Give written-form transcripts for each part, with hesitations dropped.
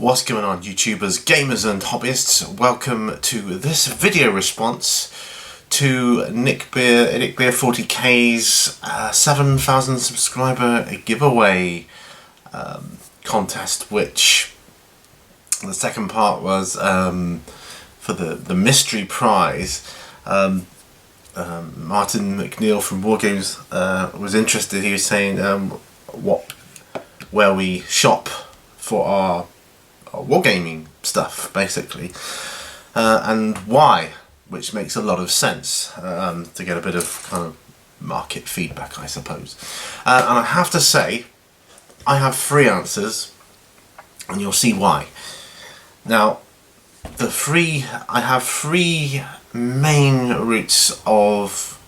What's going on, YouTubers, gamers and hobbyists? Welcome to this video response to IDICBeer 40k's 7,000 subscriber giveaway contest, which the second part was for the mystery prize. Martin McNeil from Wargames was interested. He was saying where we shop for our wargaming stuff, basically, and why, which makes a lot of sense to get a bit of kind of market feedback, I suppose. And I have to say, I have 3 answers, and you'll see why. Now, I have 3 main routes of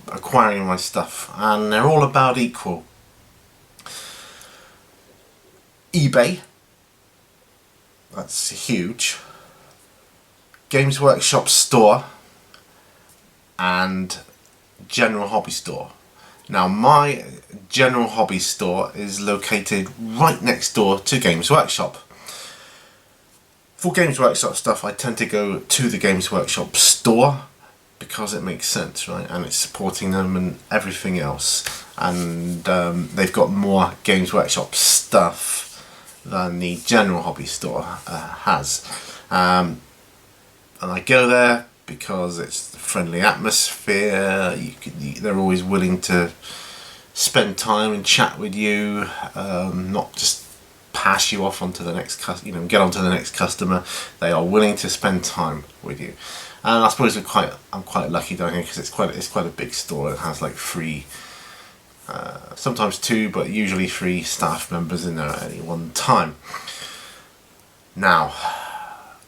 acquiring my stuff, and they're all about equal. eBay, that's huge. Games Workshop store and General Hobby store. Now, my General Hobby store is located right next door to Games Workshop. For Games Workshop stuff, I tend to go to the Games Workshop store because it makes sense, right? And it's supporting them and everything else. And they've got more Games Workshop stuff than the General Hobby store has. And I go there because it's the friendly atmosphere. They're always willing to spend time and chat with you, not just pass you off onto the next get onto the next customer. They are willing to spend time with you, and I suppose I'm quite lucky down here because it's quite a big store. It has like 3, sometimes 2, but usually 3 staff members in there at any one time. Now,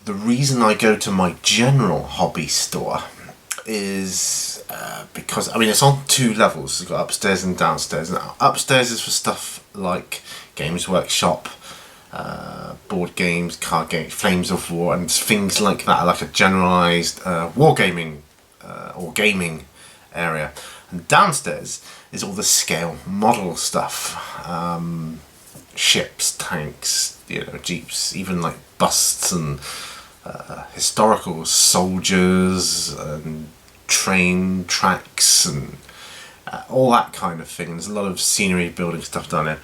the reason I go to my General Hobby store is because, I mean, it's on 2 levels. It's got upstairs and downstairs. Now, upstairs is for stuff like Games Workshop, board games, card games, Flames of War, and things like that, like a generalised wargaming or gaming area. And downstairs is all the scale model stuff, ships, tanks, jeeps, even like busts and historical soldiers and train tracks and all that kind of thing. There's a lot of scenery building stuff down there.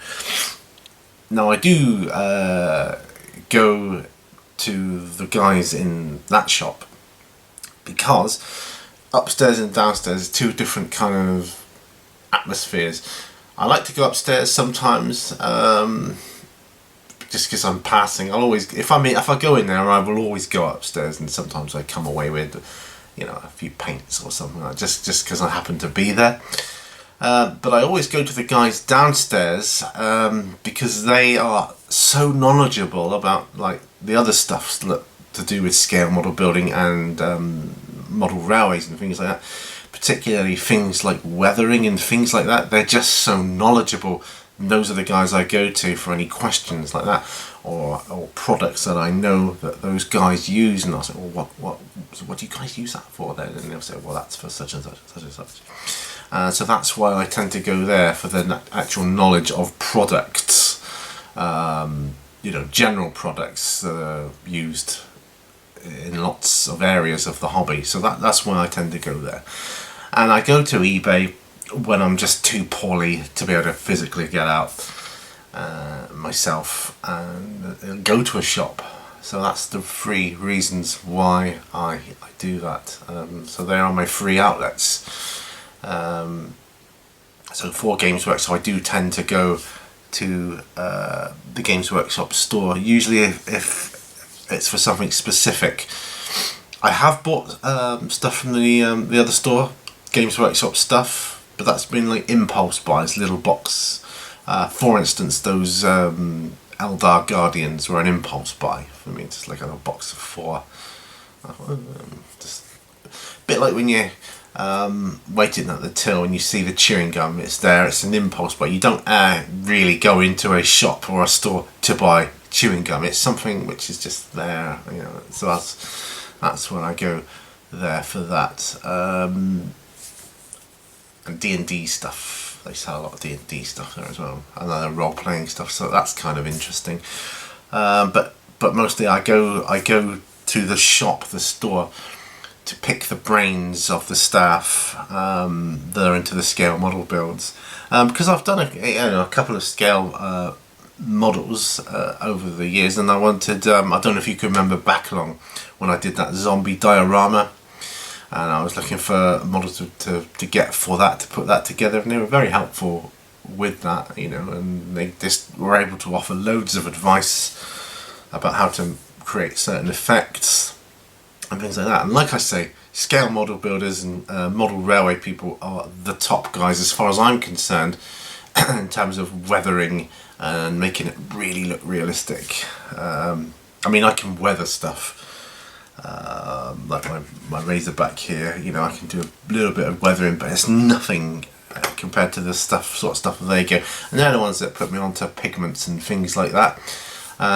Now, I do go to the guys in that shop because upstairs and downstairs are 2 different kind of atmospheres. I like to go upstairs sometimes, just because I'm passing. If I go in there, I will always go upstairs, and sometimes I come away with a few paints or something like that, just because I happen to be there. But I always go to the guys downstairs because they are so knowledgeable about like the other stuff to do with scale model building and model railways and things like that. Particularly things like weathering and things like that. They're just so knowledgeable. And those are the guys I go to for any questions like that, or products that I know that those guys use, and I'll say, well, what do you guys use that for then? And they'll say, well, that's for such and such and such and such. So that's why I tend to go there, for the actual knowledge of products, general products that are used in lots of areas of the hobby. So that's why I tend to go there. And I go to eBay when I'm just too poorly to be able to physically get out myself and go to a shop. So that's the 3 reasons why I do that. So they are my 3 outlets. So for Games Workshop, I do tend to go to the Games Workshop store, usually if it's for something specific. I have bought stuff from the other store, Games Workshop stuff, but that's been like impulse buys, little box. For instance, those Eldar Guardians were an impulse buy for me, just like a little box of 4. Just a bit like when you're waiting at the till and you see the chewing gum, it's there, it's an impulse buy. You don't really go into a shop or a store to buy chewing gum. It's something which is just there, so that's when I go there for that. And D&D stuff, they sell a lot of D&D stuff there as well, and role-playing stuff, so that's kind of interesting. but mostly I go to the shop, the store, to pick the brains of the staff that are into the scale model builds, because I've done a couple of scale models over the years, and I wanted, I don't know if you can remember back along when I did that zombie diorama, and I was looking for models to get for that, to put that together, and they were very helpful with that, you know, and they just were able to offer loads of advice about how to create certain effects and things like that. And like I say, scale model builders and model railway people are the top guys as far as I'm concerned in terms of weathering and making it really look realistic. I mean, I can weather stuff, like my Razorback here, you know, I can do a little bit of weathering, but it's nothing compared to the sort of stuff that they go. And they're the ones that put me onto pigments and things like that.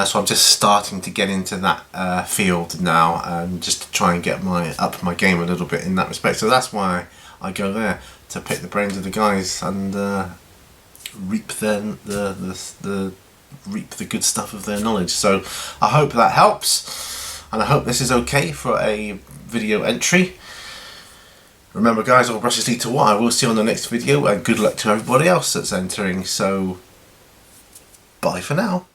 So I'm just starting to get into that field now, and just to try and get up my game a little bit in that respect. So that's why I go there, to pick the brains of the guys and reap the good stuff of their knowledge. So I hope that helps, and I hope this is okay for a video entry. Remember guys, all brushes lead to what? I will see you on the next video, and good luck to everybody else that's entering. So bye for now.